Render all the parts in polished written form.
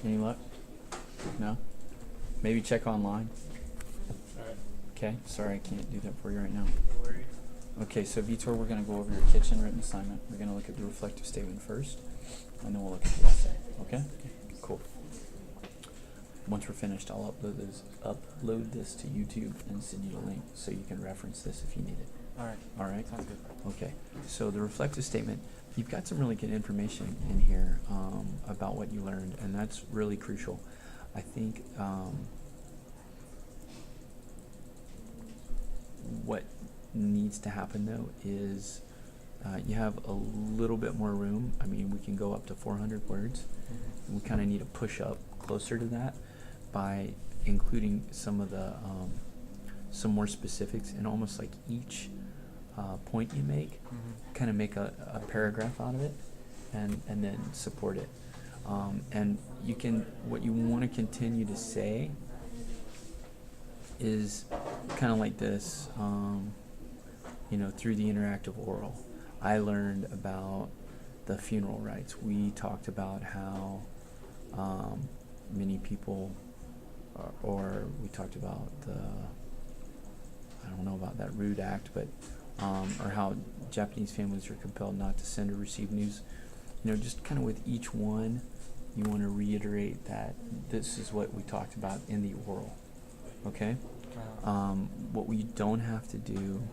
Any luck? No? Maybe check online. Alright. Okay, sorry I can't do that for you right now. No worries. Okay, so Vitor, we're going to go over your kitchen written assignment. We're going to look at the reflective statement first, and then we'll look at the essay. Okay? Cool. Once we're finished, I'll upload this to YouTube and send you the link so you can reference this if you need it. Alright. All right? Sounds good. Okay, so the reflective statement, you've got some really good information in here about what you learned, and that's really crucial. I think what needs to happen though is you have a little bit more room. I mean, we can go up to 400 words. We kind of need to push up closer to that by including some of the some more specifics, and almost like each point you make, kind of make a paragraph out of it, and then support it. And you can, what you want to continue to say is kind of like this, you know, through the interactive oral. I learned about the funeral rites. We talked about how many people, or we talked about the, I don't know about that rude act, but or how Japanese families are compelled not to send or receive news. You know, just kind of with each one, you want to reiterate that this is what we talked about in the oral. Okay? What we don't have to do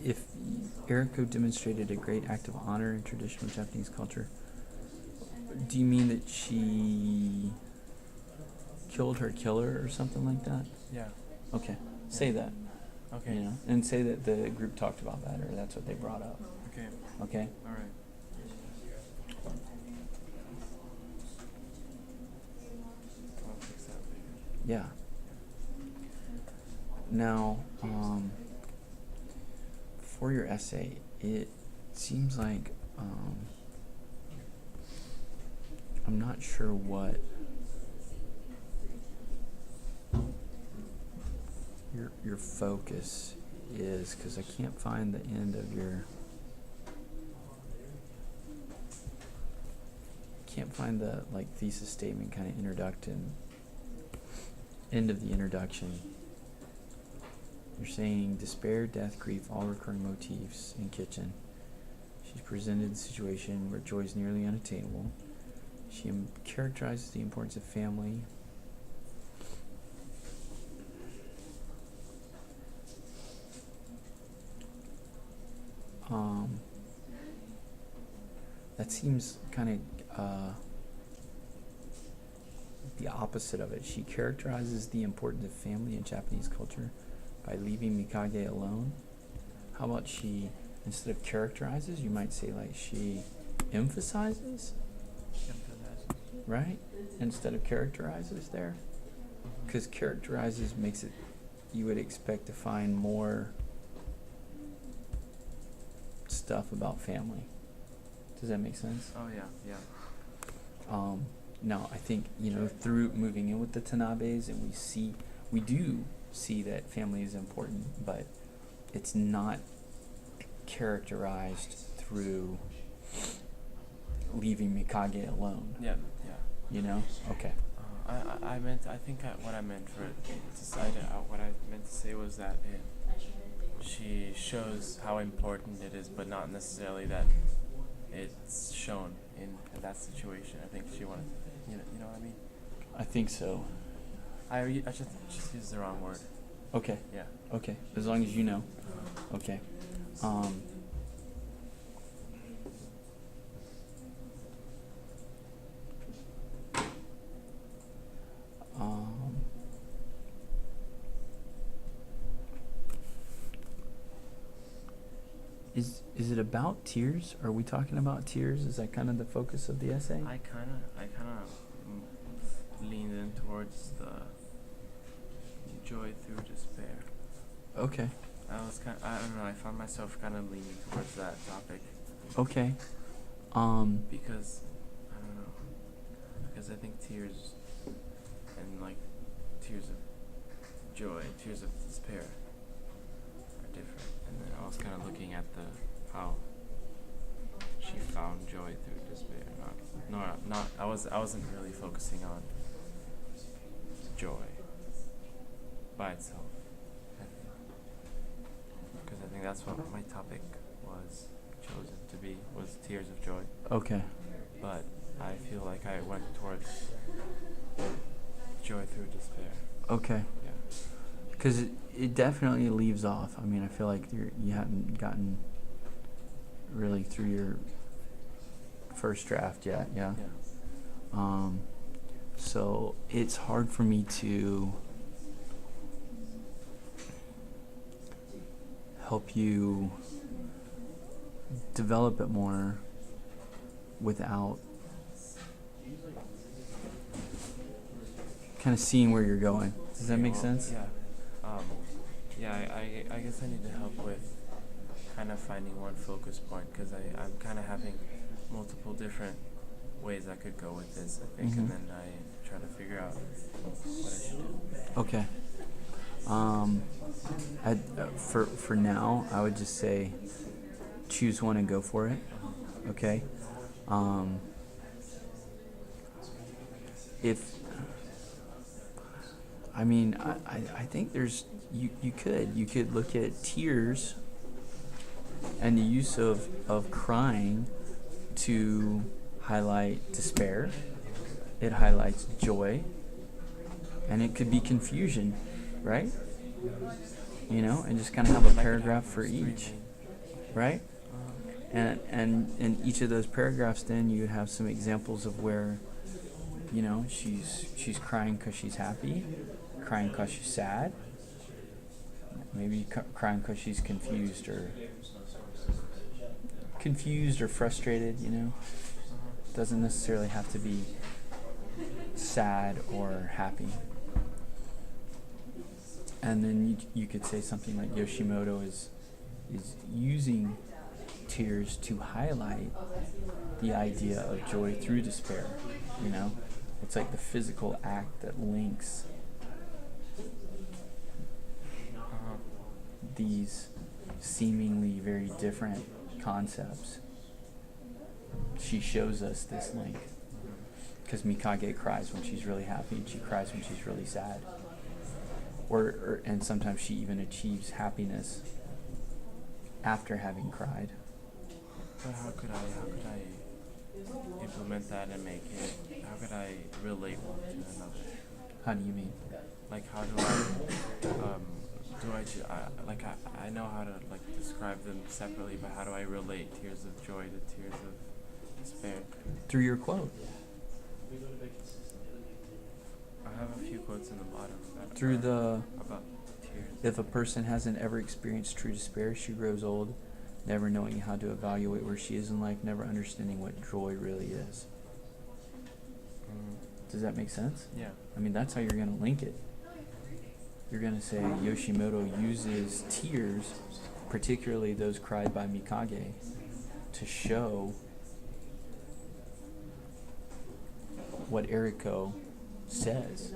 if Eriko demonstrated a great act of honor in traditional Japanese culture, do you mean that she killed her killer or something like that? Yeah. Okay, say that. Okay. You know, and say that the group talked about that, or that's what they brought up. Okay. Okay? Alright. I'll fix that later. Yeah. Now, for your essay, it seems like I'm not sure what your focus is, because I can't find the end of your like thesis statement kind of introduction, end of the introduction. You're saying despair, death, grief, all recurring motifs in kitchen. She's presented the situation where joy is nearly unattainable. She characterizes the importance of family. That seems kind of the opposite of it. She characterizes the importance of family in Japanese culture by leaving Mikage alone. How about she, instead of characterizes, you might say like she emphasizes, right? Instead of characterizes there. Because characterizes makes it, you would expect to find more stuff about family. Does that make sense? Oh yeah, yeah. Now I think, you know, through moving in with the Tanabes, and we do see that family is important, but it's not characterized through leaving Mikage alone. Yeah, yeah. You know? Okay. What I meant for to cite it out, what I meant to say was that she shows how important it is, but not necessarily that it's shown in that situation. I think she wanted, you know what I mean? I think so. I just used the wrong word. Okay. Yeah. Okay. As long as you know. Okay. Is it about tears? Are we talking about tears? Is that kind of the focus of the essay? I kind of leaned in towards the joy through despair. Okay. I don't know, I found myself kind of leaning towards that topic Okay. because, I don't know, because I think tears and like tears of joy, tears of despair are different. And then I was kind of looking at how she found joy through despair. I wasn't really focusing on joy by itself. Because I think that's what my topic was chosen to be, was tears of joy. Okay. But I feel like I went towards joy through despair. Okay. Yeah. Because it definitely leaves off. I mean, I feel like you hadn't gotten really through your first draft yet. Yeah. So it's hard for me to help you develop it more without kind of seeing where you're going. Does that make sense? Yeah. I guess I need to help with kind of finding one focus point, because I'm kind of having multiple different ways I could go with this, I think, and then I try to figure out what I should do. Okay. For now, I would just say choose one and go for it. Okay. I think you could look at tears and the use of crying to highlight despair. It highlights joy, and it could be confusion, right? And just kind of have a paragraph for each, right? And in each of those paragraphs, then you have some examples of where, she's crying because she's happy, crying because she's sad, maybe crying because she's confused or frustrated. Doesn't necessarily have to be sad or happy. And then you could say something like Yoshimoto is using tears to highlight the idea of joy through despair. It's like the physical act that links these seemingly very different concepts. She shows us this link because Mikage cries when she's really happy, and she cries when she's really sad. And sometimes she even achieves happiness after having cried. But how could I implement that and make it? How could I relate one to another? How do you mean? Like, how do I I know how to describe them separately, but how do I relate tears of joy to tears of despair? Through your quote. I have a few quotes in the bottom about tears. If a person hasn't ever experienced true despair, she grows old, never knowing how to evaluate where she is in life, never understanding what joy really is. Does that make sense? Yeah. I mean, that's how you're going to link it. You're going to say Yoshimoto uses tears, particularly those cried by Mikage, to show what Eriko says.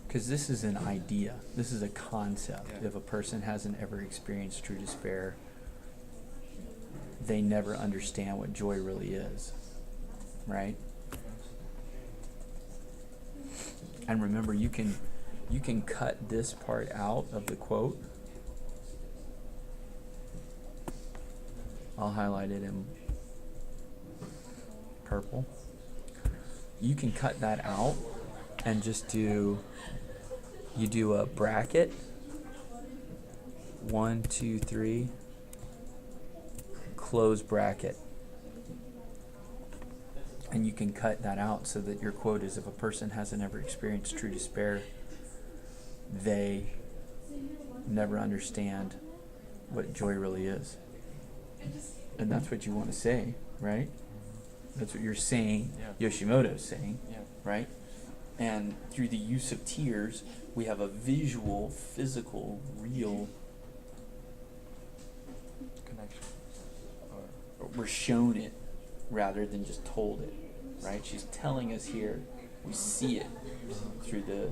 Because this is an idea. This is a concept. Yeah. If a person hasn't ever experienced true despair, they never understand what joy really is. Right? And remember, you can cut this part out of the quote. I'll highlight it in purple. You can cut that out and just do a bracket, 1, 2, 3, close bracket. And you can cut that out so that your quote is, if a person hasn't ever experienced true despair, they never understand what joy really is. And that's what you want to say, right? That's what you're saying. Yeah. Yoshimoto's saying, Yeah. right? And through the use of tears, we have a visual, physical, real. Connection. Or We're shown it rather than just told it, right? She's telling us here. We see it through the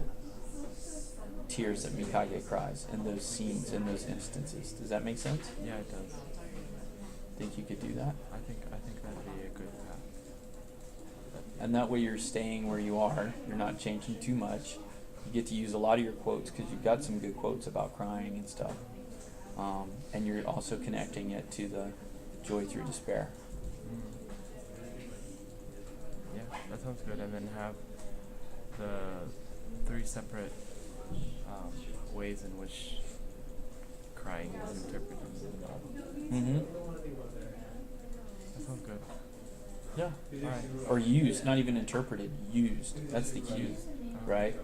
tears that Mikage cries in those scenes, in those instances. Does that make sense? yeah, it does. Think you could do that? I think that'd be a good path. And that way you're staying where you are. You're not changing too much. You get to use a lot of your quotes because you've got some good quotes about crying and stuff. And you're also connecting it to the joy through despair. Yeah, that sounds good. And then have the 3 separate ways in which crying is interpreted in the novel. Mm-hmm. That sounds good. Yeah. All right. Or used, not even interpreted, used. That's the key, right?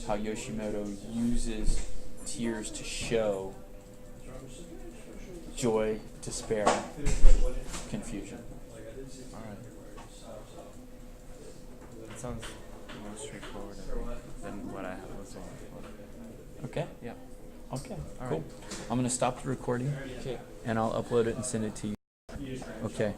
How Yoshimoto uses tears to show joy, despair, confusion. All right. That sounds more straightforward than what I was on. Okay? Yeah. Okay, All cool. right. I'm going to stop the recording Okay. and I'll upload it and send it to you. Okay.